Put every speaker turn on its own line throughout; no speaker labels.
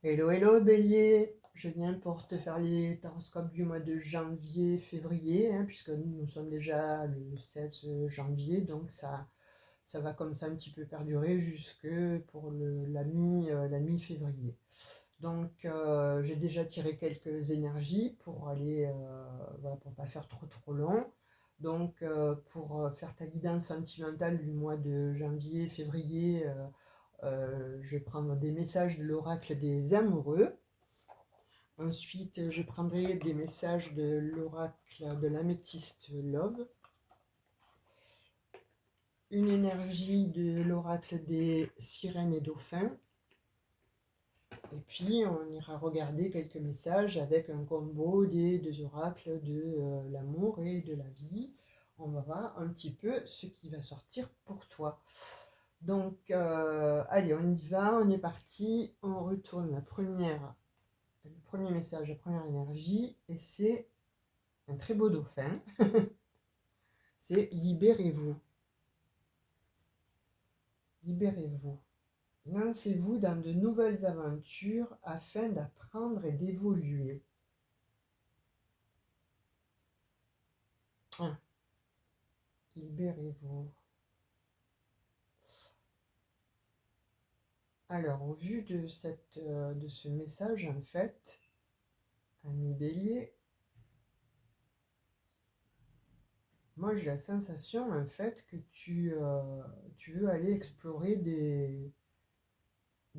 Hello, hello Bélier, je viens pour te faire les horoscopes du mois de janvier, février, puisque nous sommes déjà le 16 janvier, donc ça va comme ça un petit peu perdurer jusque pour la mi-février. Donc j'ai déjà tiré quelques énergies pour aller, voilà, pour pas faire trop long. Donc pour faire ta guidance sentimentale du mois de janvier, février, je vais prendre des messages de l'oracle des amoureux. Ensuite, je prendrai des messages de l'oracle de l'améthyste Love, une énergie de l'oracle des sirènes et dauphins, et puis on ira regarder quelques messages avec un combo des deux oracles de l'amour et de la vie. On va voir un petit peu ce qui va sortir pour toi. Donc, allez, on y va, on est parti, on retourne le premier message, la première énergie, et c'est un très beau dauphin. C'est libérez-vous. Libérez-vous. Lancez-vous dans de nouvelles aventures afin d'apprendre et d'évoluer. Ah, libérez-vous. Alors, au vu de ce message, en fait, ami Bélier, moi j'ai la sensation, en fait, que tu veux aller explorer des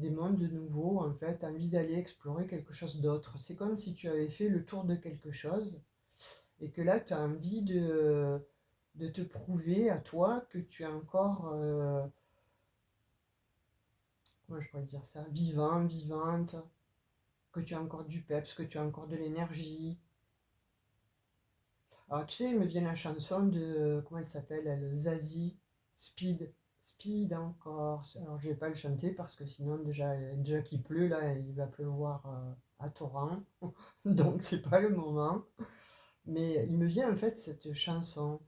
mondes nouveaux, en fait, envie d'aller explorer quelque chose d'autre. C'est comme si tu avais fait le tour de quelque chose et que là, tu as envie de te prouver à toi que tu es encore, comment je pourrais dire ça, vivant, vivante, que tu as encore du peps, que tu as encore de l'énergie. Alors, tu sais, il me vient la chanson de, comment elle s'appelle, elle, Zazie, Speed. Speed encore. Alors, je vais pas le chanter parce que sinon, déjà qu'il pleut, là, il va pleuvoir à torrent. Donc, c'est pas le moment. Mais il me vient en fait cette chanson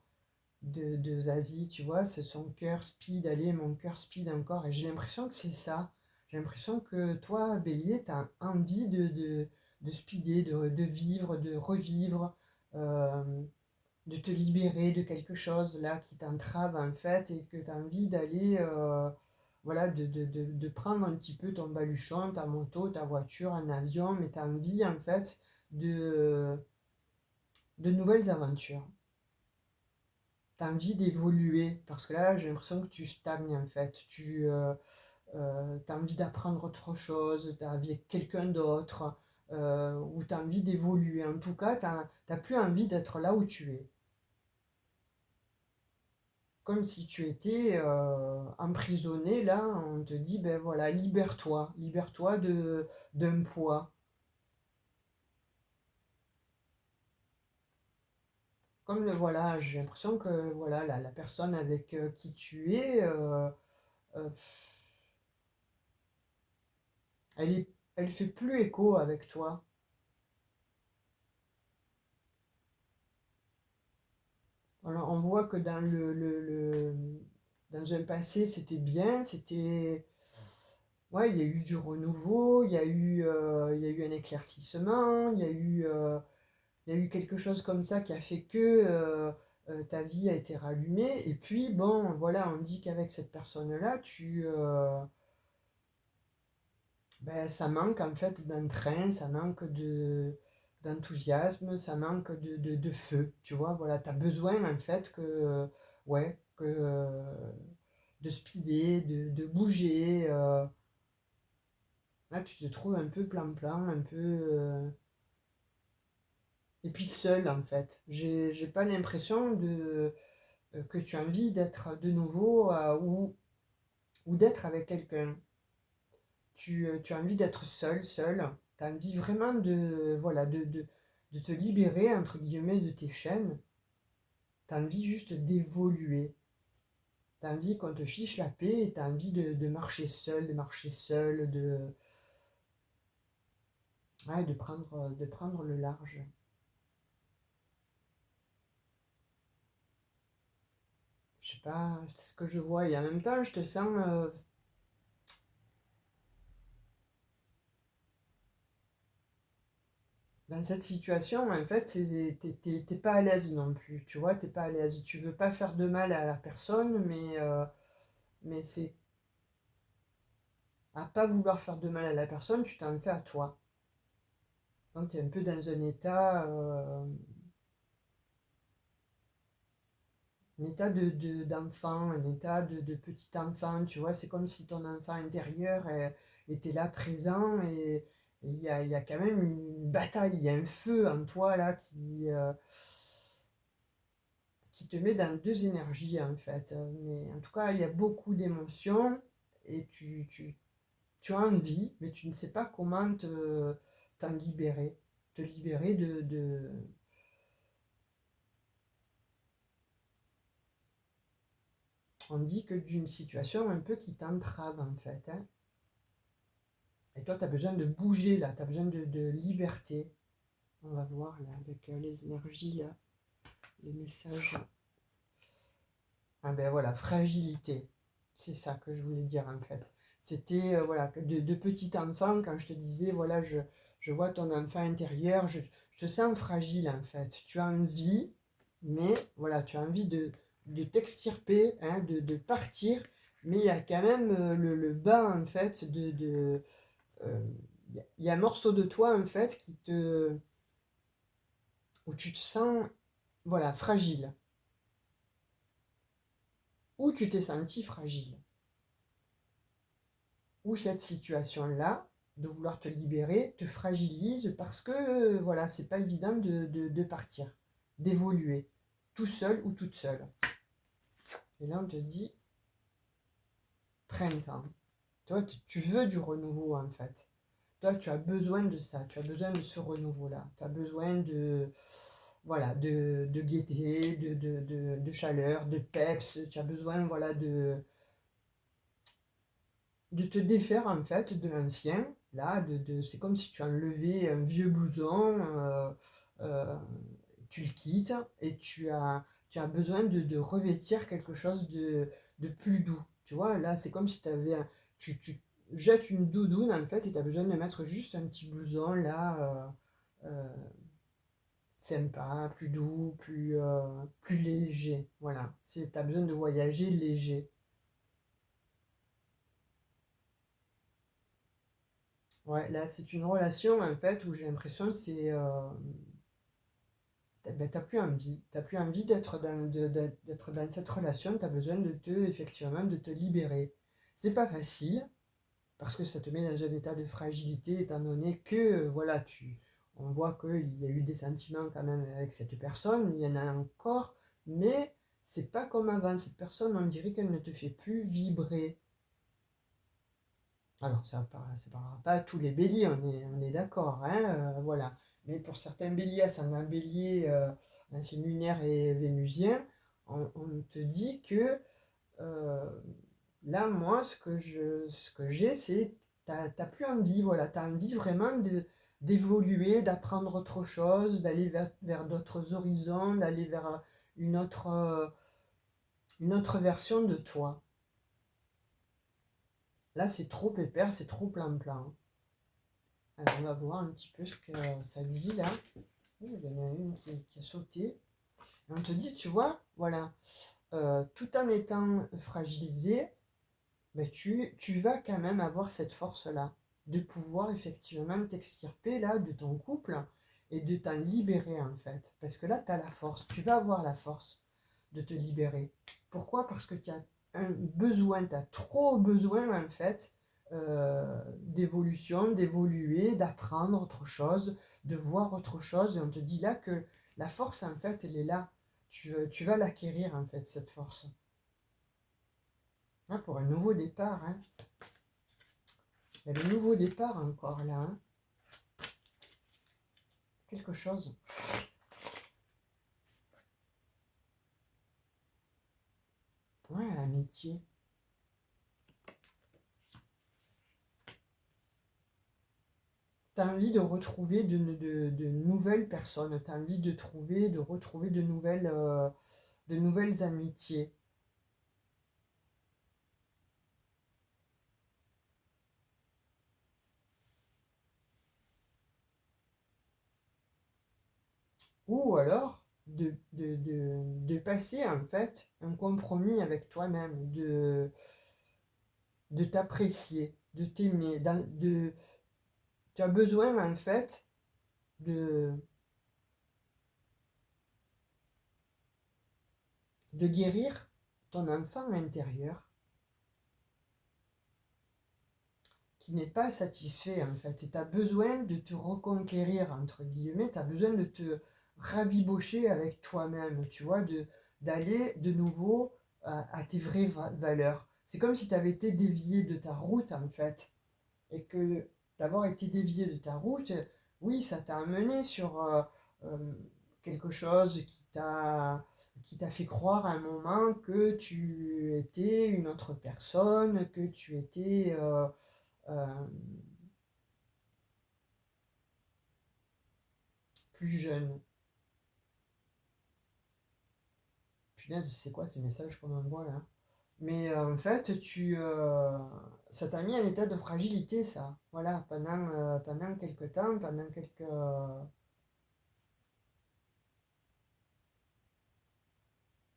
de Zazie, tu vois, c'est son cœur speed, allez, mon cœur speed encore. Et j'ai l'impression que c'est ça. J'ai l'impression que toi, Bélier, tu as envie de speeder, de vivre, de revivre, euh, de te libérer de quelque chose là qui t'entrave en fait et que tu as envie d'aller, voilà, de prendre un petit peu ton baluchon, ta moto, ta voiture, un avion, mais tu as envie en fait de, de nouvelles aventures. Tu as envie d'évoluer parce que là, j'ai l'impression que tu stagnes en fait. Tu as envie d'apprendre autre chose, tu as envie avec quelqu'un d'autre, ou tu as envie d'évoluer. En tout cas, tu n'as plus envie d'être là où tu es. Comme si tu étais emprisonné, là, on te dit, ben voilà, libère-toi d'un poids. Comme voilà, j'ai l'impression que voilà, la personne avec qui tu es, euh, elle fait plus écho avec toi. Alors, on voit que dans un passé, c'était bien, c'était... Ouais, il y a eu du renouveau, il y a eu un éclaircissement, il y a eu quelque chose comme ça qui a fait que ta vie a été rallumée. Et puis, bon, voilà, on dit qu'avec cette personne-là, ben, ça manque en fait d'entrain, ça manque d'enthousiasme, ça manque de feu, tu vois, voilà, tu as besoin en fait ouais, de speeder, de bouger, là tu te trouves un peu plan-plan, un peu, et puis seul en fait, j'ai pas l'impression que tu as envie d'être de nouveau ou d'être avec quelqu'un, tu as envie d'être seul, tu as envie vraiment voilà, de te libérer, entre guillemets, de tes chaînes, tu as envie juste d'évoluer, tu as envie qu'on te fiche la paix et tu as envie de marcher seul, ouais, de prendre le large. Je sais pas, c'est ce que je vois, et en même temps, je te sens Dans cette situation, en fait, t'es pas à l'aise non plus, tu vois, t'es pas à l'aise. Tu veux pas faire de mal à la personne, mais c'est à pas vouloir faire de mal à la personne, tu t'en fais à toi. Donc, tu es un peu dans un état d'enfant, un état de petit enfant, tu vois, c'est comme si ton enfant intérieur était là présent et il y a quand même une bataille, il y a un feu en toi là qui te met dans deux énergies en fait. Mais en tout cas, il y a beaucoup d'émotions et tu as envie, mais tu ne sais pas comment t'en libérer. Te libérer on dit que d'une situation un peu qui t'entrave en fait, hein. Et toi, tu as besoin de bouger là, tu as besoin de liberté. On va voir là avec les énergies là, les messages. Ah ben voilà, fragilité. C'est ça que je voulais dire en fait. C'était voilà, de petit enfant, quand je te disais, voilà, je vois ton enfant intérieur, je te sens fragile en fait. Tu as envie, mais voilà, tu as envie de t'extirper, hein, de partir, mais il y a quand même le bas en fait il y a un morceau de toi en fait où tu te sens voilà fragile, où tu t'es senti fragile. Où cette situation-là, de vouloir te libérer, te fragilise parce que, voilà, c'est pas évident de partir, d'évoluer, tout seul ou toute seule. Et là, on te dit, printemps. Toi, tu veux du renouveau, en fait. Toi, tu as besoin de ça, tu as besoin de ce renouveau-là. Tu as besoin voilà, de gaieté, de chaleur, de peps. Tu as besoin, voilà, de te défaire en fait de l'ancien. Là, c'est comme si tu enlevais un vieux blouson, euh, tu le quittes et tu as besoin de revêtir quelque chose de plus doux. Tu vois, là, c'est comme si tu jettes une doudoune en fait et tu as besoin de mettre juste un petit blouson là, sympa, plus doux, plus léger. Voilà, tu as besoin de voyager léger. Ouais, là, c'est une relation, en fait, où j'ai l'impression que t'as plus envie. T'as plus envie d'être dans cette relation. T'as besoin effectivement, de te libérer. C'est pas facile, parce que ça te met dans un état de fragilité, étant donné que, voilà, on voit qu'il y a eu des sentiments quand même avec cette personne, il y en a encore, mais c'est pas comme avant. Cette personne, on dirait qu'elle ne te fait plus vibrer. Alors, ça parlera pas à tous les béliers, on est d'accord, hein, voilà. Mais pour certains béliers, ascendant bélier, un signe lunaire et vénusien, on te dit que euh, là, moi, ce que j'ai, c'est t'as plus envie, voilà, t'as envie vraiment d'évoluer, d'apprendre autre chose, d'aller vers d'autres horizons, d'aller vers une autre, euh, une autre version de toi. Là, c'est trop pépère, c'est trop plan-plan. Alors, on va voir un petit peu ce que ça dit là. Il y en a une qui a sauté. Et on te dit, tu vois, voilà, tout en étant fragilisé, ben, tu vas quand même avoir cette force-là, de pouvoir effectivement t'extirper là de ton couple et de t'en libérer en fait. Parce que là, tu as la force, tu vas avoir la force de te libérer. Pourquoi? Parce que tu as un besoin, tu as trop besoin en fait d'évolution, d'évoluer, d'apprendre autre chose, de voir autre chose. Et on te dit là que la force en fait, elle est là. Tu vas l'acquérir en fait, cette force. Ah, pour un nouveau départ, hein. Il y a le nouveau départ encore là, hein. Quelque chose. Ouais, l'amitié. Tu as envie de retrouver de nouvelles personnes, tu as envie de retrouver de nouvelles amitiés. ou alors de passer en fait un compromis avec toi-même, de t'apprécier, de t'aimer, tu as besoin en fait de, de guérir ton enfant intérieur qui n'est pas satisfait en fait. Et tu as besoin de te reconquérir, entre guillemets, tu as besoin de te rabibocher avec toi-même, tu vois, d'aller de nouveau à tes vraies valeurs. C'est comme si tu avais été dévié de ta route en fait. Et que d'avoir été dévié de ta route, oui, ça t'a amené sur euh, quelque chose qui t'a fait croire à un moment que tu étais une autre personne, que tu étais euh, plus jeune. Punaise, c'est quoi ces messages qu'on m'envoie là? Mais en fait, ça t'a mis en état de fragilité, ça. Voilà, pendant quelques temps, pendant quelques...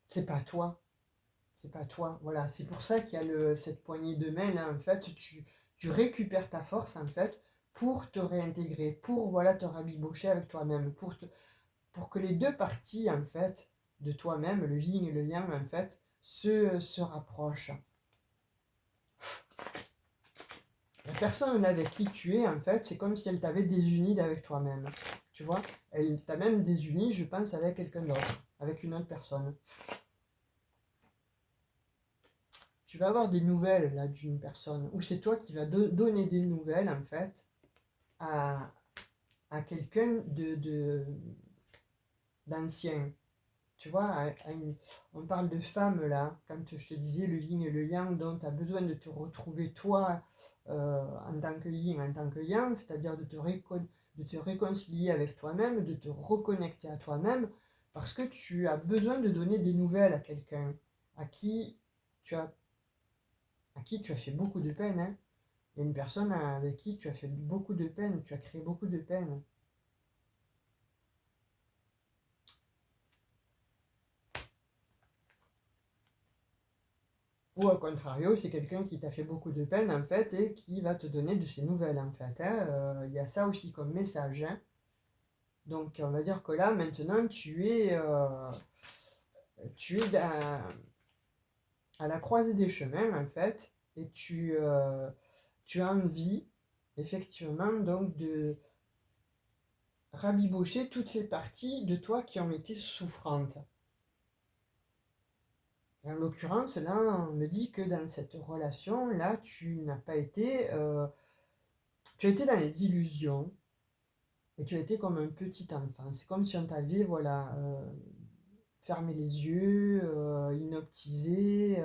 c'est pas toi. C'est pas toi. Voilà, c'est pour ça qu'il y a cette poignée de main là. En fait, tu récupères ta force en fait pour te réintégrer, pour voilà te rabibocher avec toi-même, pour que les deux parties en fait de toi-même, le yin et le yang en fait, se rapprochent. La personne avec qui tu es en fait, c'est comme si elle t'avait désuni d'avec toi-même. Tu vois, elle t'a même désuni, je pense, avec quelqu'un d'autre, avec une autre personne. Tu vas avoir des nouvelles là d'une personne, ou c'est toi qui vas donner des nouvelles en fait à, à quelqu'un d'ancien. Tu vois, on parle de femme là, quand je te disais le yin et le yang, dont tu as besoin de te retrouver toi en tant que yin, en tant que yang, c'est-à-dire de te réconcilier avec toi-même, de te reconnecter à toi-même, parce que tu as besoin de donner des nouvelles à quelqu'un à qui tu as, à qui tu as fait beaucoup de peine, hein. Il y a une personne avec qui tu as fait beaucoup de peine, tu as créé beaucoup de peine. Ou au contrario, c'est quelqu'un qui t'a fait beaucoup de peine en fait et qui va te donner de ses nouvelles en fait, hein. Il y a ça aussi comme message, hein. Donc on va dire que là maintenant tu es à la croisée des chemins en fait et tu as envie effectivement donc de rabibocher toutes les parties de toi qui ont été souffrantes. En l'occurrence, là, on me dit que dans cette relation-là, tu n'as pas été... tu as été dans les illusions et tu as été comme un petit enfant. C'est comme si on t'avait, voilà, fermé les yeux, inoptisé,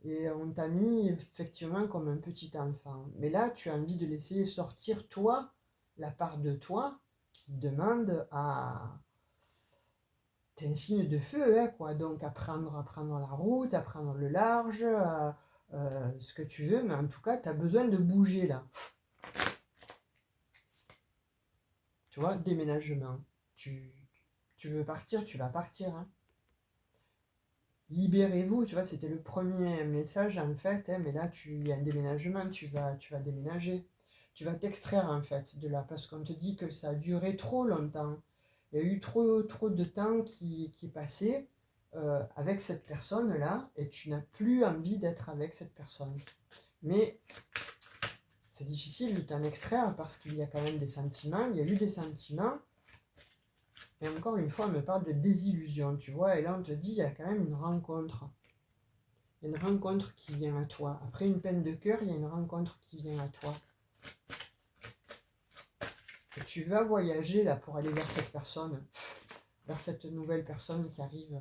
et on t'a mis effectivement comme un petit enfant. Mais là, tu as envie de laisser sortir, toi, la part de toi qui demande à t'es un signe de feu, hein, quoi. Donc à prendre la route, à prendre le large, ce que tu veux, mais en tout cas, tu as besoin de bouger là. Tu vois, déménagement. Tu, tu veux partir, tu vas partir, hein. Libérez-vous, tu vois, c'était le premier message en fait, hein, mais là, il y a un déménagement, tu vas déménager. Tu vas t'extraire en fait de là, parce qu'on te dit que ça a duré trop longtemps. Il y a eu trop de temps qui est passé avec cette personne-là, et tu n'as plus envie d'être avec cette personne. Mais c'est difficile de t'en extraire parce qu'il y a quand même des sentiments, il y a eu des sentiments, et encore une fois, on me parle de désillusion, tu vois, et là on te dit, il y a quand même une rencontre. Il y a une rencontre qui vient à toi. Après une peine de cœur, il y a une rencontre qui vient à toi. Et tu vas voyager là pour aller vers cette personne, vers cette nouvelle personne qui arrive.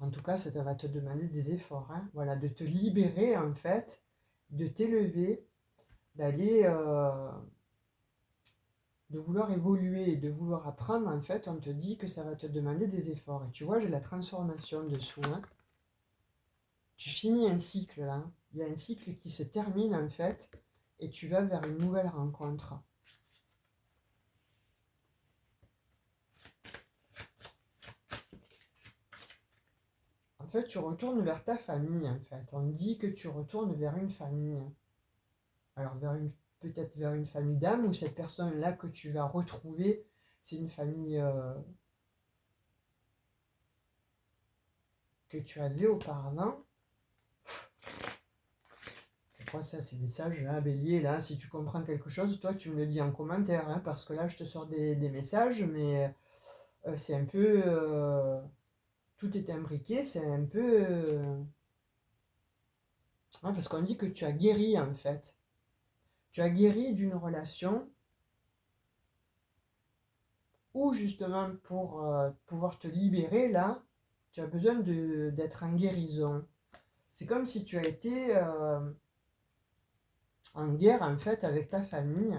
En tout cas, ça va te demander des efforts, hein. Voilà, de te libérer en fait, de t'élever, d'aller, de vouloir évoluer, de vouloir apprendre. En fait, on te dit que ça va te demander des efforts. Et tu vois, j'ai la transformation dessous, hein. Tu finis un cycle là. Il y a un cycle qui se termine en fait, et tu vas vers une nouvelle rencontre. fait, tu retournes vers ta famille, en fait. On dit que tu retournes vers une famille. Alors, peut-être vers une famille d'âme, ou cette personne-là que tu vas retrouver, c'est une famille que tu avais auparavant. C'est quoi ça, ces messages là, Bélier, là? Si tu comprends quelque chose, toi, tu me le dis en commentaire, hein, parce que là, je te sors des messages, mais c'est un peu... tout est imbriqué, c'est un peu... ouais, parce qu'on dit que tu as guéri, en fait. Tu as guéri d'une relation où, justement, pour pouvoir te libérer, là, tu as besoin d'être en guérison. C'est comme si tu as été en guerre, en fait, avec ta famille.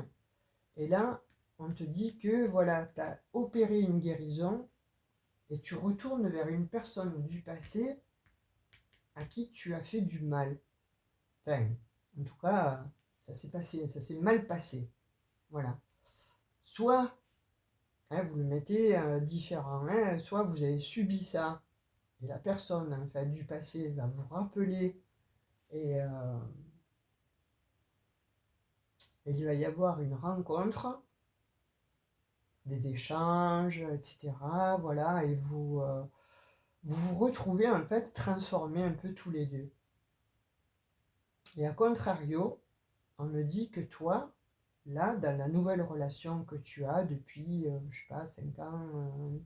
Et là, on te dit que, voilà, tu as opéré une guérison et tu retournes vers une personne du passé à qui tu as fait du mal. Enfin, en tout cas, ça s'est passé, ça s'est mal passé. Voilà. Soit, hein, vous le mettez différent, hein, soit vous avez subi ça, et la personne, en fait, du passé va vous rappeler, et il va y avoir une rencontre, des échanges, etc. Voilà, et vous vous retrouvez, en fait, transformés un peu tous les deux. Et à contrario, on me dit que toi, là, dans la nouvelle relation que tu as depuis, je sais pas, 5 ans,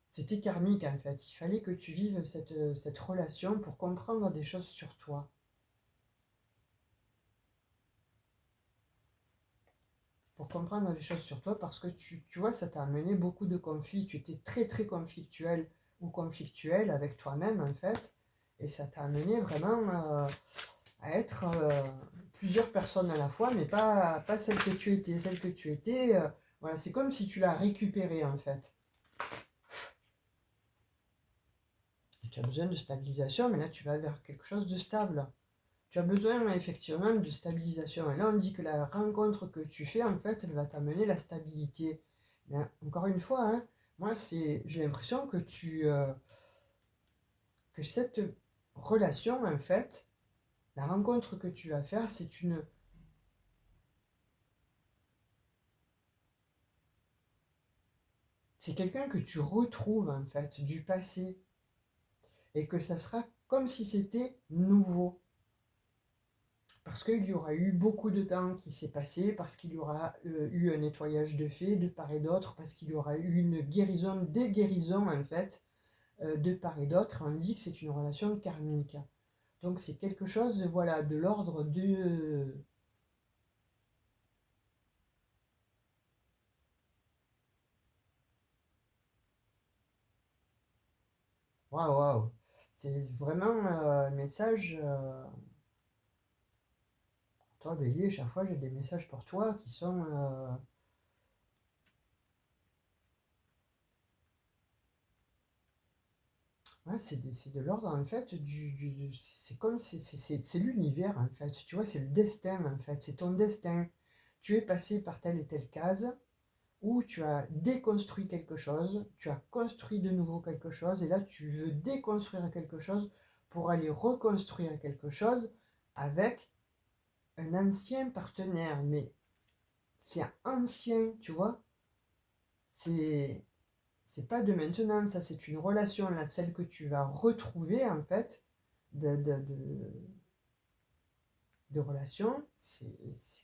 c'était karmique, en fait. Il fallait que tu vives cette relation pour comprendre des choses sur toi. Pour comprendre des choses sur toi, parce que tu vois, ça t'a amené beaucoup de conflits. Tu étais très très conflictuel ou conflictuel avec toi-même, en fait. Et ça t'a amené vraiment à être plusieurs personnes à la fois, mais pas celle que tu étais. Celle que tu étais, voilà, c'est comme si tu l'as récupérée, en fait. Et tu as besoin de stabilisation, mais là, tu vas vers quelque chose de stable. Tu as besoin effectivement de stabilisation. Et là, on dit que la rencontre que tu fais, en fait, elle va t'amener la stabilité. Mais encore une fois, hein, moi, j'ai l'impression que cette relation, en fait, la rencontre que tu vas faire, c'est quelqu'un que tu retrouves, en fait, du passé. Et que ça sera comme si c'était nouveau. Parce qu'il y aura eu beaucoup de temps qui s'est passé, parce qu'il y aura eu un nettoyage de fait de part et d'autre, parce qu'il y aura eu une guérison, des guérisons en fait, de part et d'autre. On dit que c'est une relation karmique. Donc c'est quelque chose, voilà, de l'ordre de... Waouh, waouh. C'est vraiment un message... Toi, Bélier, chaque fois j'ai des messages pour toi qui sont... ouais, c'est de l'ordre en fait c'est comme c'est l'univers en fait, tu vois, c'est le destin en fait, c'est ton destin. Tu es passé par telle et telle case où tu as déconstruit quelque chose, tu as construit de nouveau quelque chose et là tu veux déconstruire quelque chose pour aller reconstruire quelque chose avec un ancien partenaire, mais c'est ancien, tu vois, c'est c'est pas de maintenant, ça c'est une relation, là, celle que tu vas retrouver en fait, de relation, c'est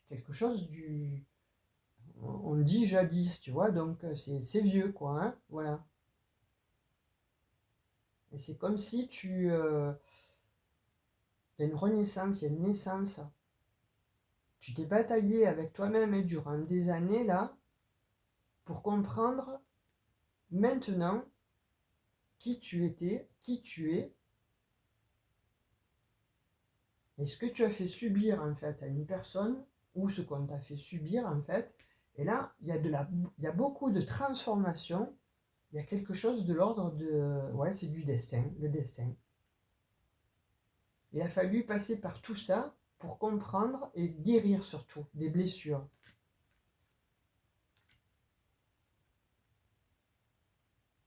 quelque chose du... On dit jadis, tu vois, donc c'est vieux, quoi, hein, voilà. Et c'est comme si il y a une renaissance, il y a une naissance. Tu t'es bataillé avec toi-même et durant des années, là, pour comprendre maintenant qui tu étais, qui tu es, et ce que tu as fait subir en fait à une personne, ou ce qu'on t'a fait subir en fait, et là, il y a beaucoup de transformation, il y a quelque chose de l'ordre de... Ouais, c'est du destin, le destin. Il a fallu passer par tout ça pour comprendre et guérir surtout des blessures.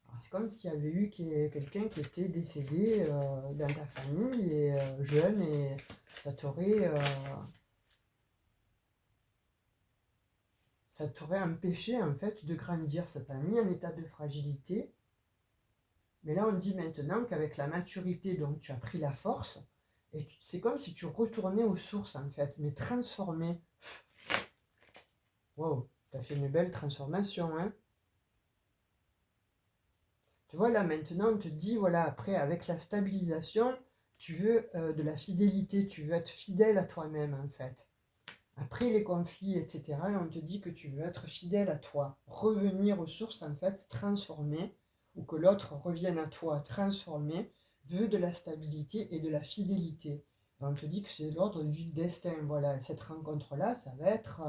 Alors C'est comme s'il y avait eu quelqu'un qui était décédé dans ta famille, et jeune, et ça t'aurait empêché en fait de grandir, ça t'a mis en état de fragilité. Mais là on dit maintenant qu'avec la maturité, donc tu as pris la force, et c'est comme si tu retournais aux sources en fait, mais transformé. Wow, t'as fait une belle transformation, hein. Tu vois, là maintenant on te dit, voilà, après avec la stabilisation, tu veux de la fidélité, tu veux être fidèle à toi-même en fait. Après les conflits, etc., on te dit que tu veux être fidèle à toi, revenir aux sources en fait, transformer, ou que l'autre revienne à toi, transformé, veut de la stabilité et de la fidélité. Et on te dit que c'est l'ordre du destin, voilà. Et cette rencontre-là, ça va être,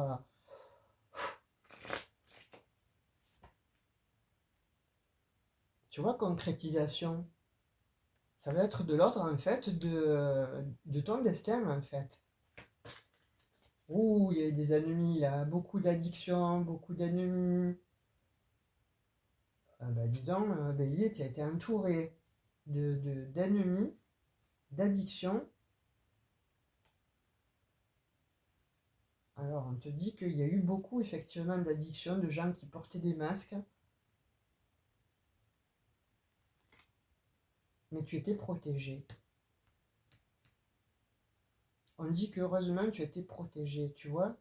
tu vois, concrétisation. Ça va être de l'ordre en fait de ton destin en fait. Ouh, il y a des ennemis là, beaucoup d'addictions, beaucoup d'ennemis. Ah bah dis donc, Bélier, tu as été entouré d'ennemis, d'addictions. Alors, on te dit qu'il y a eu beaucoup, effectivement, d'addictions, de gens qui portaient des masques, mais tu étais protégé. On dit qu'heureusement, tu étais protégé, tu vois.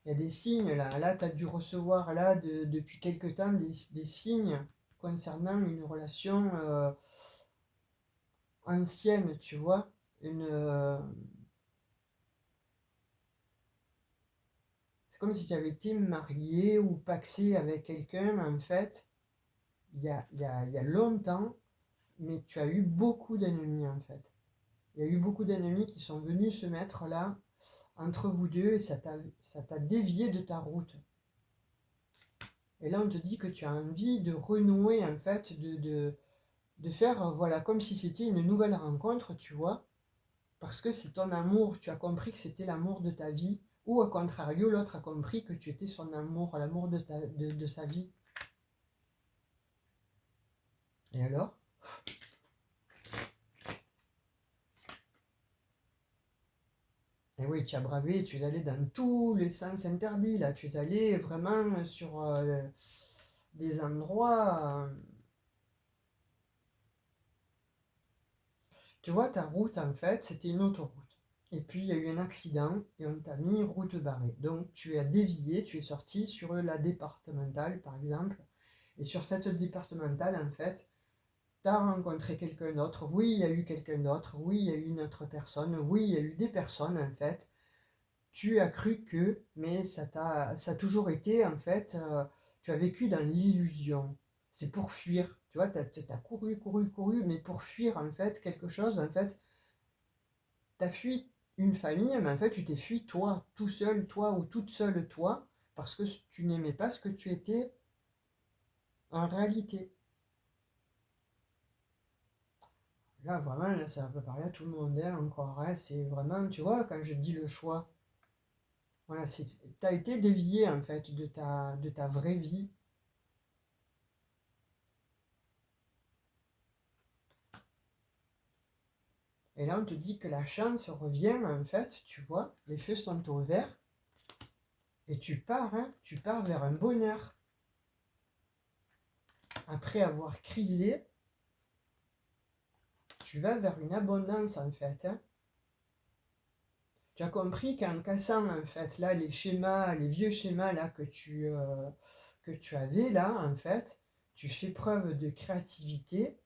Il y a des signes, là. Là, tu as dû recevoir, là, depuis quelque temps, des signes concernant une relation ancienne, tu vois. C'est comme si tu avais été marié ou paxé avec quelqu'un, en fait, il y a longtemps, mais tu as eu beaucoup d'ennemis, en fait. Il y a eu beaucoup d'ennemis qui sont venus se mettre là, entre vous deux, et ça t'a dévié de ta route. Et là, on te dit que tu as envie de renouer, en fait, de faire, voilà, comme si c'était une nouvelle rencontre, tu vois, parce que c'est ton amour, tu as compris que c'était l'amour de ta vie, ou au contrario, l'autre a compris que tu étais son amour, l'amour de sa vie. Et alors? Et oui, tu as bravé, tu es allé dans tous les sens interdits, là, tu es allé vraiment sur des endroits. Tu vois, ta route, en fait, c'était une autoroute. Et puis, il y a eu un accident et on t'a mis route barrée. Donc, tu as dévié, tu es sorti sur la départementale, par exemple. Et sur cette départementale, en fait, tu as rencontré quelqu'un d'autre. Oui, il y a eu quelqu'un d'autre. Oui, il y a eu une autre personne. Oui, il y a eu des personnes, en fait. Tu as cru que, mais ça a toujours été, en fait, tu as vécu dans l'illusion. C'est pour fuir. Tu vois, tu as couru, couru, couru, mais pour fuir, en fait, quelque chose, en fait, tu as fui une famille, mais en fait, tu t'es fui toi, tout seul, toi, ou toute seule, toi, parce que tu n'aimais pas ce que tu étais en réalité. Là, vraiment, là, ça peut parler à tout le monde, hein, encore, hein, c'est vraiment, tu vois, quand je dis le choix, voilà, tu as été dévié, en fait, de ta vraie vie. Et là, on te dit que la chance revient, en fait, tu vois, les feux sont au vert, et tu pars vers un bonheur. Après avoir crisé, tu vas vers une abondance, en fait, hein. Tu as compris qu'en cassant, en fait, là, les schémas, les vieux schémas, là, que tu avais, là, en fait, tu fais preuve de créativité,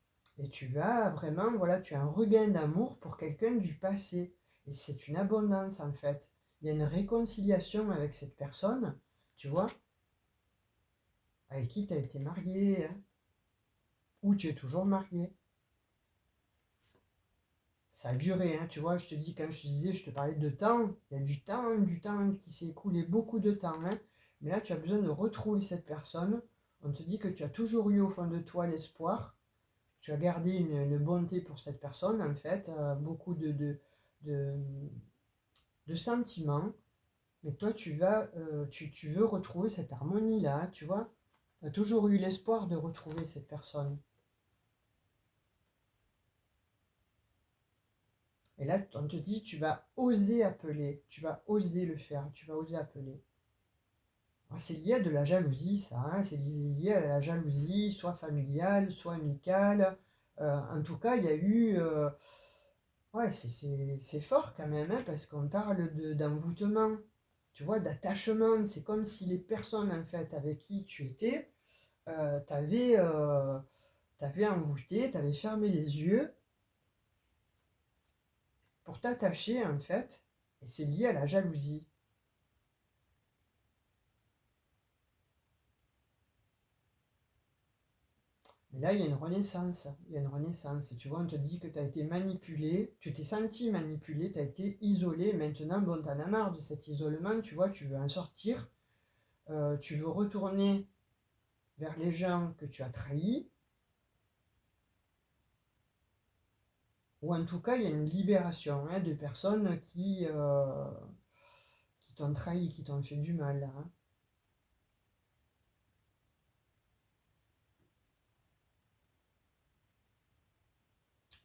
et tu vas vraiment, voilà, tu as un regain d'amour pour quelqu'un du passé. Et c'est une abondance, en fait. Il y a une réconciliation avec cette personne, tu vois, avec qui tu as été marié, hein, ou tu es toujours marié. Ça a duré, hein, tu vois, je te dis, quand je te disais, je te parlais de temps, il y a du temps qui s'est écoulé, beaucoup de temps, hein, mais là, tu as besoin de retrouver cette personne. On te dit que tu as toujours eu au fond de toi l'espoir, tu as gardé une bonté pour cette personne, en fait, beaucoup de sentiments, Mais toi, tu veux retrouver cette harmonie-là, tu vois. Tu as toujours eu l'espoir de retrouver cette personne. Et là, on te dit, tu vas oser appeler, tu vas oser le faire, tu vas oser appeler. C'est lié à de la jalousie, ça, hein, c'est lié à la jalousie, soit familiale, soit amicale. En tout cas, il y a eu... ouais, c'est fort quand même, hein, parce qu'on parle d'envoûtement, tu vois, d'attachement. C'est comme si les personnes, en fait, avec qui tu étais, t'avais envoûté, t'avais fermé les yeux pour t'attacher, en fait, et c'est lié à la jalousie. Mais là, il y a une renaissance. Il y a une renaissance. Et tu vois, on te dit que tu as été manipulé, tu t'es senti manipulé, tu as été isolé. Maintenant, bon, t'en as marre de cet isolement, tu vois, tu veux en sortir. Tu veux retourner vers les gens que tu as trahis. Ou en tout cas, il y a une libération, hein, de personnes qui t'ont trahi, qui t'ont fait du mal, là, hein.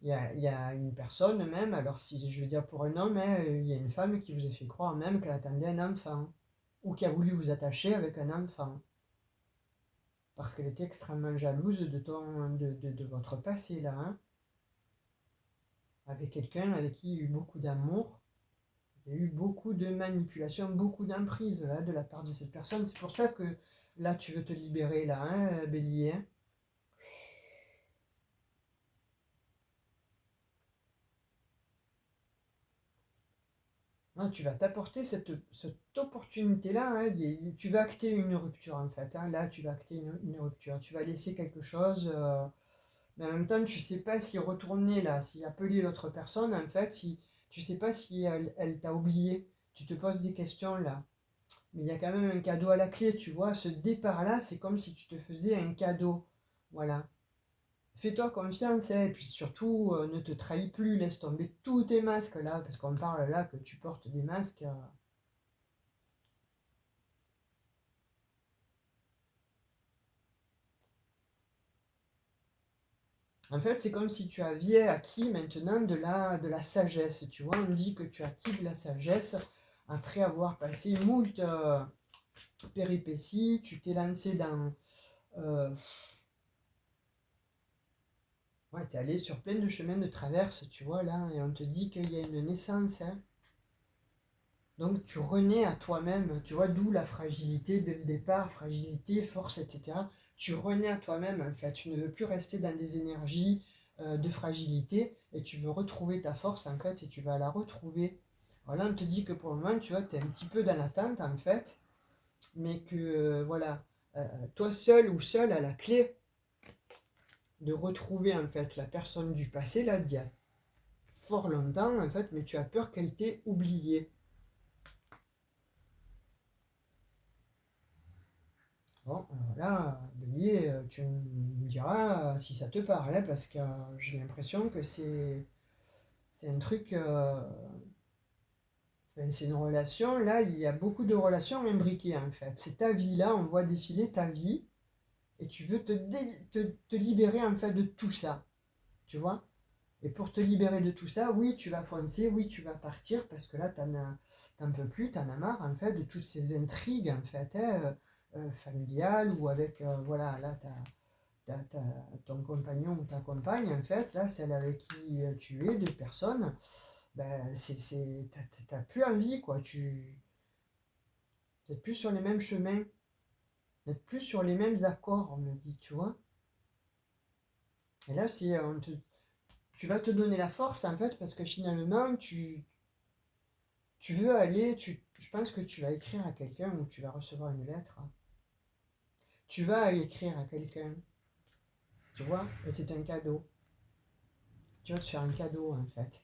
Il y a une personne même, alors si je veux dire pour un homme, hein, il y a une femme qui vous a fait croire même qu'elle attendait un enfant, ou qui a voulu vous attacher avec un enfant, parce qu'elle était extrêmement jalouse de votre passé là, hein, avec quelqu'un avec qui il y a eu beaucoup d'amour, il y a eu beaucoup de manipulation, beaucoup d'emprise là de la part de cette personne. C'est pour ça que là tu veux te libérer là, hein, Bélier, hein. Ah, tu vas t'apporter cette opportunité-là, hein, tu vas acter une rupture en fait, hein. Là, tu vas acter une rupture. Tu vas laisser quelque chose, mais en même temps, tu ne sais pas si retourner là, si appeler l'autre personne, en fait, si tu ne sais pas si elle t'a oublié. Tu te poses des questions là. Mais il y a quand même un cadeau à la clé, tu vois. Ce départ-là, c'est comme si tu te faisais un cadeau. Voilà. Fais-toi confiance, hein, et puis surtout, ne te trahis plus, laisse tomber tous tes masques là, parce qu'on parle là que tu portes des masques. En fait, c'est comme si tu aviez acquis maintenant de la sagesse. Tu vois, on dit que tu as acquis de la sagesse après avoir passé moult péripéties. Tu t'es lancé dans... euh, ouais, t'es allé sur plein de chemins de traverse, tu vois, là, et on te dit qu'il y a une naissance, hein. Donc tu renais à toi-même, tu vois, d'où la fragilité dès le départ, fragilité, force, etc. Tu renais à toi-même, en fait. Tu ne veux plus rester dans des énergies de fragilité et tu veux retrouver ta force, en fait, et tu vas la retrouver. Alors là, on te dit que pour le moment, tu vois, tu es un petit peu dans l'attente, en fait, mais que, voilà, toi seul ou seul a la clé de retrouver, en fait, la personne du passé, là, d'il y a fort longtemps, en fait, mais tu as peur qu'elle t'ait oublié. Bon, là, Bélier, tu me diras si ça te parle, hein, parce que j'ai l'impression que c'est un truc, enfin, c'est une relation, là, il y a beaucoup de relations imbriquées, en fait. C'est ta vie, là, on voit défiler ta vie, et tu veux te libérer, en fait, de tout ça, tu vois? Et pour te libérer de tout ça, oui, tu vas foncer, oui, tu vas partir, parce que là, t'en peux plus, t'en as marre, en fait, de toutes ces intrigues, en fait, hein, familiales, ou avec, voilà, là, ton compagnon ou ta compagne, en fait, là, celle avec qui tu es, deux personnes, ben, t'as plus envie, quoi, tu n'es plus sur les mêmes chemins, n'êtes plus sur les mêmes accords, on me dit, tu vois? Et là, tu vas te donner la force, en fait, parce que finalement, tu veux aller, je pense que tu vas écrire à quelqu'un ou tu vas recevoir une lettre. Tu vas écrire à quelqu'un, tu vois, et c'est un cadeau. Tu vas te faire un cadeau, en fait.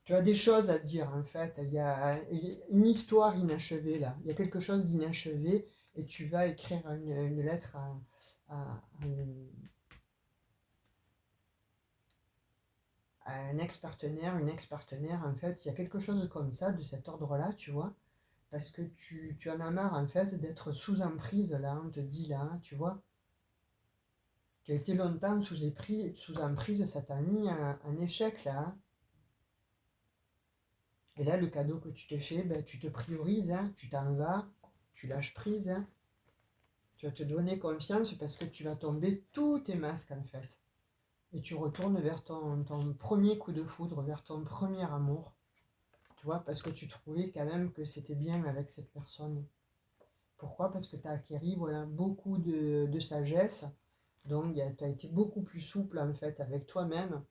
Tu as des choses à dire, en fait. Il y a une histoire inachevée, là. Il y a quelque chose d'inachevé et tu vas écrire une lettre à un ex-partenaire, une ex-partenaire, en fait, il y a quelque chose comme ça, de cet ordre-là, tu vois, parce que tu en as marre, en fait, d'être sous emprise, là, on te dit, là, hein, tu vois, tu as été longtemps sous emprise, ça t'a mis un échec, là, hein. Et là, le cadeau que tu te fais, ben, tu te priorises, hein, tu t'en vas, tu lâches prise, hein. Tu vas te donner confiance parce que tu vas tomber tous tes masques, en fait. Et tu retournes vers ton premier coup de foudre, vers ton premier amour. Tu vois, parce que tu trouvais quand même que c'était bien avec cette personne. Pourquoi? Parce que tu as acquis voilà, beaucoup de sagesse. Donc, tu as été beaucoup plus souple, en fait, avec toi-même.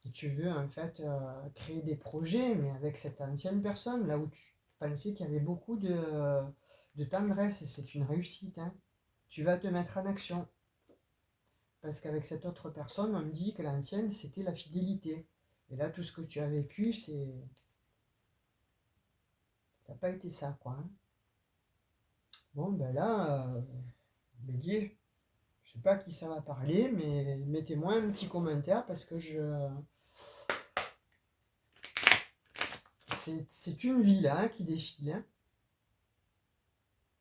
Et tu veux, en fait, créer des projets, mais avec cette ancienne personne, là où tu pensais qu'il y avait beaucoup de tendresse. Et c'est une réussite, hein. Tu vas te mettre en action. Parce qu'avec cette autre personne, on me dit que l'ancienne, c'était la fidélité. Et là, tout ce que tu as vécu, ça n'a pas été ça, quoi, hein. Bon, ben là, Bélier, je sais pas à qui ça va parler, mais mettez-moi un petit commentaire parce que c'est une vie là hein, qui défile, hein.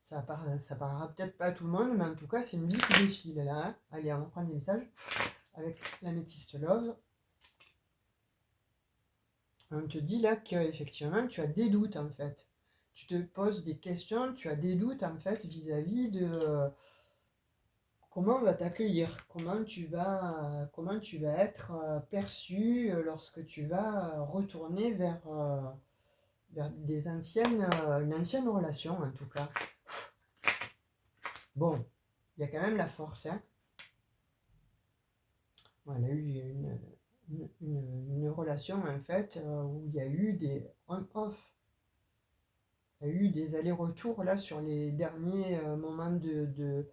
Ça parlera peut-être pas à tout le monde, mais en tout cas, c'est une vie qui défile là, hein. Allez, on va prendre des messages avec l'améthyste love. On te dit là qu'effectivement, tu as des doutes en fait. Tu te poses des questions, tu as des doutes en fait vis-à-vis de comment on va t'accueillir, comment tu vas être perçu lorsque tu vas retourner vers une ancienne relation en tout cas. Bon, il y a quand même la force, hein. Bon, elle a eu une relation en fait où il y a eu des on-off. Il y a eu des allers-retours là sur les derniers moments de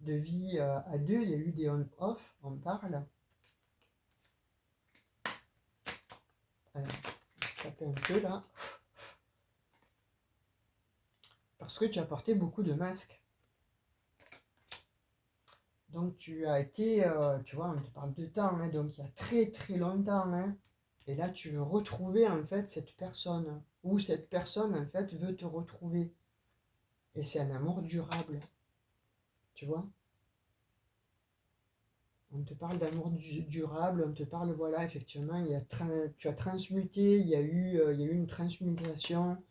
vie à deux. Il y a eu des on-off, on parle. Alors, je tape un peu là. Parce que tu as porté beaucoup de masques. Donc tu as été, tu vois, on te parle de temps, hein, donc il y a très très longtemps. Hein, et là, tu veux retrouver en fait cette personne. Ou cette personne en fait veut te retrouver. Et c'est un amour durable. Tu vois? On te parle d'amour durable, on te parle, voilà, effectivement, tu as transmuté, il y a eu une transmutation.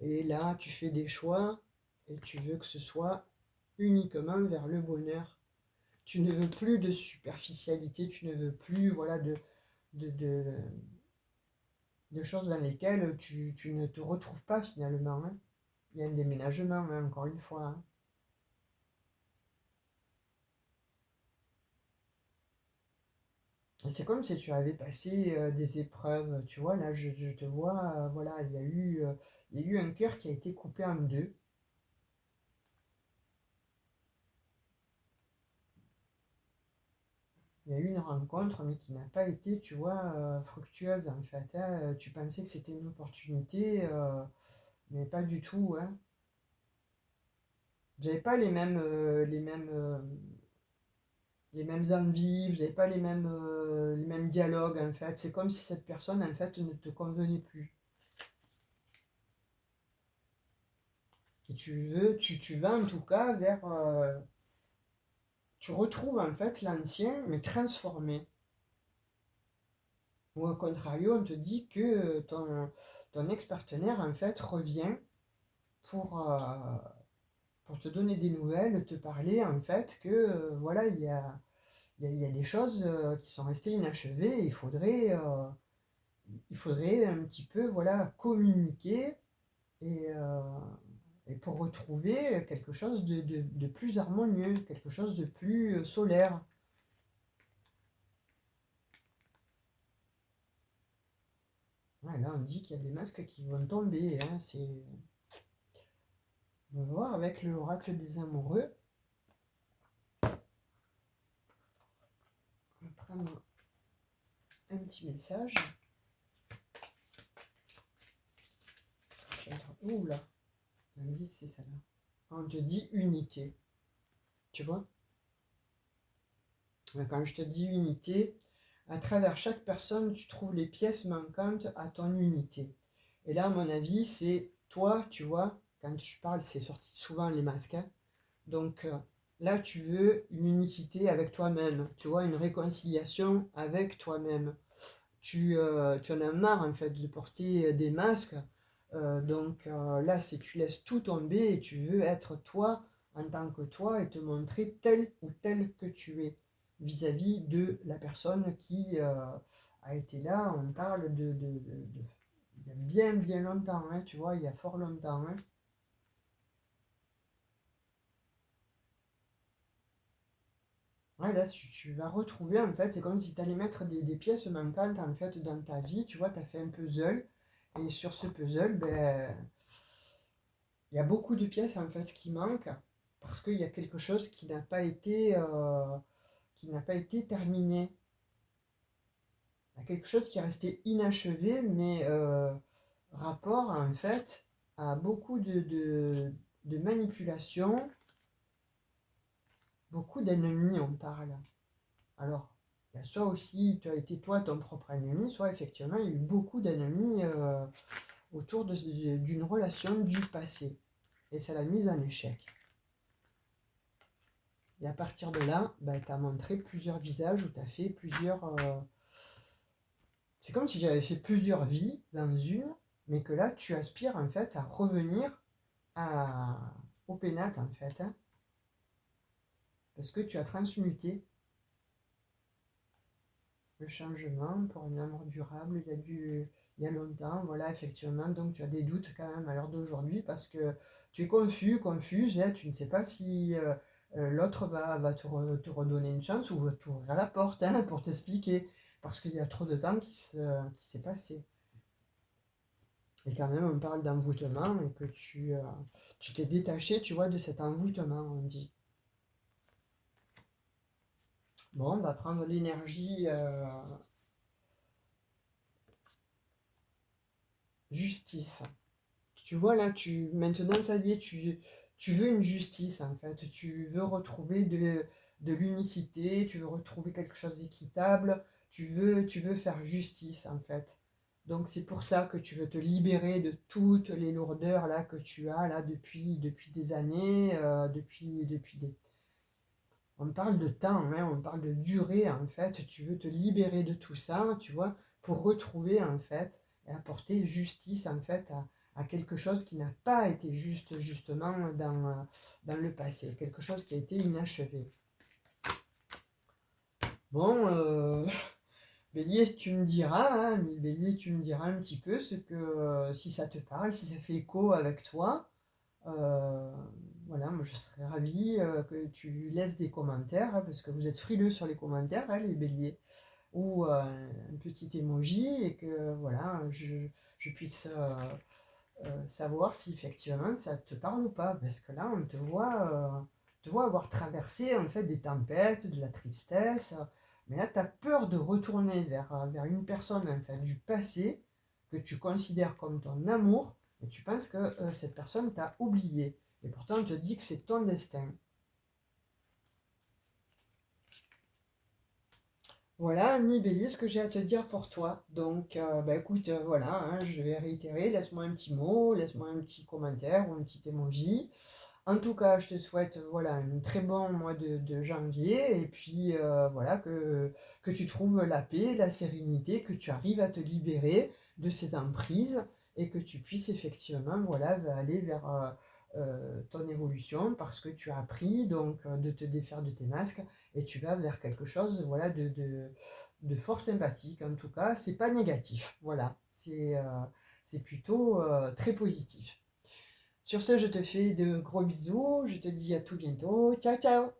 Et là, tu fais des choix et tu veux que ce soit uniquement vers le bonheur. Tu ne veux plus de superficialité, tu ne veux plus voilà, de, de, de choses dans lesquelles tu ne te retrouves pas finalement, hein. Il y a un déménagement, hein, encore une fois, hein. Et c'est comme si tu avais passé des épreuves, tu vois, là je te vois, voilà, il y a eu un cœur qui a été coupé en deux. Il y a eu une rencontre, mais qui n'a pas été, tu vois, fructueuse en fait, hein. Tu pensais que c'était une opportunité, mais pas du tout, hein. Vous n'avez pas les mêmes envies, vous n'avez pas les mêmes dialogues en fait. C'est comme si cette personne en fait ne te convenait plus. Et tu vas en tout cas vers, tu retrouves en fait l'ancien mais transformé. Ou au contrario, on te dit que ton ex-partenaire en fait revient pour, pour te donner des nouvelles, te parler en fait que voilà, il y a des choses qui sont restées inachevées. Il faudrait un petit peu voilà, communiquer et, euh, et pour retrouver quelque chose de plus harmonieux, quelque chose de plus solaire. Ouais, là, on dit qu'il y a des masques qui vont tomber, hein, on va voir avec l'oracle des amoureux. On va prendre un petit message. Ouh là, l'indice c'est celle-là. On te dit unité. Tu vois? Quand je te dis unité, à travers chaque personne, tu trouves les pièces manquantes à ton unité. Et là, à mon avis, c'est toi, tu vois, quand je parle, c'est sorti souvent les masques, hein. Donc là, tu veux une unicité avec toi-même, tu vois, une réconciliation avec toi-même. Tu en as marre en fait de porter des masques. Là, c'est tu laisses tout tomber et tu veux être toi en tant que toi et te montrer tel ou tel que tu es vis-à-vis de la personne qui a été là. On parle il y a bien bien longtemps, hein, tu vois, il y a fort longtemps, hein. Ouais, là, tu vas retrouver, en fait, c'est comme si tu allais mettre des pièces manquantes, en fait, dans ta vie. Tu vois, tu as fait un puzzle. Et sur ce puzzle, ben, il y a beaucoup de pièces, en fait, qui manquent. Parce qu'il y a quelque chose qui n'a pas été terminé. Il y a quelque chose qui est resté inachevé, mais rapport, en fait, à beaucoup de manipulations, beaucoup d'ennemis, on parle. Alors, il y a soit aussi, tu as été toi ton propre ennemi, soit effectivement, il y a eu beaucoup d'ennemis autour d'une relation du passé. Et c'est la mise en échec. Et à partir de là, bah, tu as montré plusieurs visages où tu as fait plusieurs... C'est comme si j'avais fait plusieurs vies dans une, mais que là, tu aspires en fait à revenir au pénate en fait, hein, parce que tu as transmuté le changement pour un amour durable, il y a longtemps, voilà, effectivement, donc tu as des doutes quand même à l'heure d'aujourd'hui parce que tu es confuse, hein, tu ne sais pas si l'autre va te redonner une chance ou va t'ouvrir la porte, hein, pour t'expliquer, parce qu'il y a trop de temps qui s'est passé. Et quand même, on parle d'envoûtement et que tu t'es détaché, tu vois, de cet envoûtement, on dit. Bon, on va prendre l'énergie justice. Tu vois là, maintenant ça y est, tu veux une justice en fait, tu veux retrouver de l'unicité, tu veux retrouver quelque chose d'équitable, tu veux faire justice en fait. Donc c'est pour ça que tu veux te libérer de toutes les lourdeurs là que tu as là depuis des années, depuis des... On parle de temps, hein, on parle de durée en fait, tu veux te libérer de tout ça, tu vois, pour retrouver en fait et apporter justice en fait à quelque chose qui n'a pas été juste justement dans le passé, quelque chose qui a été inachevé. Bon, Bélier, tu me diras, hein, mais Bélier, tu me diras un petit peu ce que, si ça te parle, si ça fait écho avec toi. Euh, voilà, moi je serais ravie que tu laisses des commentaires, hein, parce que vous êtes frileux sur les commentaires, hein, les béliers, ou un petit emoji, et que voilà, je puisse savoir si effectivement ça te parle ou pas, parce que là on te voit avoir traversé en fait des tempêtes, de la tristesse, mais là tu as peur de retourner vers une personne en fait, du passé que tu considères comme ton amour, et tu penses que cette personne t'a oublié, et pourtant on te dit que c'est ton destin. Voilà, ami Bélier, ce que j'ai à te dire pour toi. Donc, bah écoute, voilà, hein, je vais réitérer, laisse-moi un petit mot, laisse-moi un petit commentaire ou un petit emoji. En tout cas, je te souhaite voilà, un très bon mois de janvier et puis voilà, que tu trouves la paix, la sérénité, que tu arrives à te libérer de ces emprises et que tu puisses effectivement voilà, aller vers ton évolution parce que tu as appris donc de te défaire de tes masques et tu vas vers quelque chose voilà, de fort sympathique. En tout cas, c'est pas négatif. Voilà, c'est plutôt très positif. Sur ce, je te fais de gros bisous, je te dis à tout bientôt. Ciao, ciao!